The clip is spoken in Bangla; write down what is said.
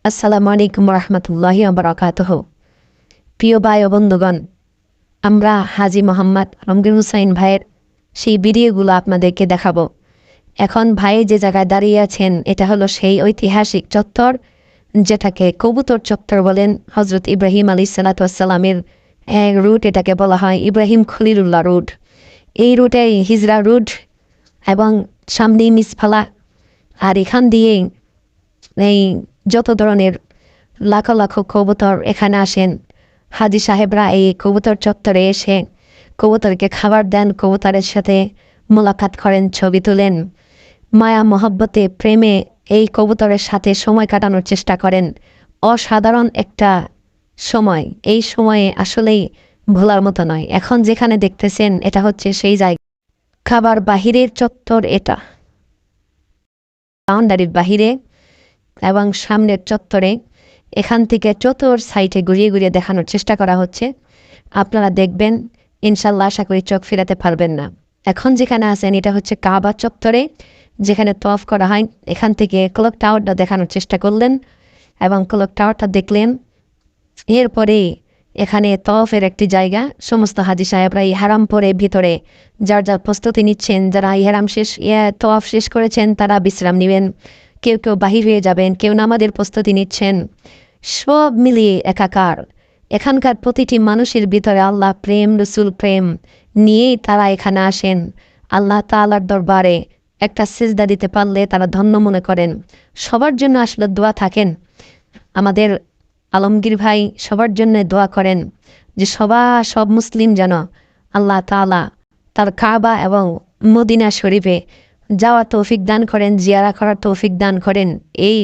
আসসালামু আলাইকুম রহমতুল্লাহি বারাকাতুহ। প্রিয় ভাই ও বন্ধুগণ, আমরা হাজী মোহাম্মদ আলমগীর হুসাইন ভাইয়ের সেই ভিডিওগুলো আপনাদেরকে দেখাবো। এখন ভাই যে জায়গায় দাঁড়িয়ে আছেন এটা হলো সেই ঐতিহাসিক চত্বর, যেটাকে কবুতর চত্বর বলেন। হজরত ইব্রাহিম আলাইহিসসালামের এক রুট, এটাকে বলা হয় ইব্রাহিম খলিলুল্লাহ রুট। এই রুটে হিজরা রুট এবং সামনে মিসফালা, আর এখান দিয়ে এই যত ধরনের লাখো লাখো কবুতর এখানে আসেন। হাজি সাহেবরা এই কবুতর চত্বরে এসে কবুতরকে খাবার দেন, কবুতরের সাথে মোলাকাত করেন, ছবি তোলেন, মায়া মহব্বতে প্রেমে এই কবুতরের সাথে সময় কাটানোর চেষ্টা করেন। অসাধারণ একটা সময়, এই সময়ে আসলেই ভোলার মতো নয়। এখন যেখানে দেখতেছেন এটা হচ্ছে সেই জায়গা, খাবার বাহিরের চত্বর, এটা বাউন্ডারির বাহিরে এবং সামনের চত্বরে। এখান থেকে চতুর সাইডে ঘুরিয়ে ঘুরিয়ে দেখানোর চেষ্টা করা হচ্ছে। আপনারা দেখবেন, ইনশাল্লাহ আশা করি চোখ ফেরাতে পারবেন না। এখন যেখানে আছেন এটা হচ্ছে কাবা চত্বরে, যেখানে তওয়াফ করা হয়। এখান থেকে ক্লক টাওয়ারটা দেখানোর চেষ্টা করলেন এবং ক্লক টাওয়ারটা দেখলেন। এরপরে এখানে তওয়াফের একটি জায়গা, সমস্ত হাজি সাহেবরা ইহরাম পরে ভিতরে যার যার প্রস্তুতি নিচ্ছেন। যারা ইহরাম শেষ তওয়াফ শেষ করেছেন তারা বিশ্রাম নেবেন, কেউ কেউ বাহির হয়ে যাবেন, কেউ নামাজের প্রস্তুতি নিচ্ছেন। সব মিলিয়ে একাকার। এখানকার প্রতিটি মানুষের ভিতরে আল্লাহ প্রেম, রসুল প্রেম নিয়েই তারা এখানে আসেন। আল্লাহ তাআলার দরবারে একটা সিজদা দিতে পারলে তারা ধন্য মনে করেন। সবার জন্য আসলে দোয়া থাকেন। আমাদের আলমগীর ভাই সবার জন্য দোয়া করেন যে সব মুসলিম যেন আল্লাহ তাআলা তার কাবা এবং মদিনা শরীফে যাওয়া তৌফিক দান করেন, জিয়ারা করার তৌফিক দান করেন। এই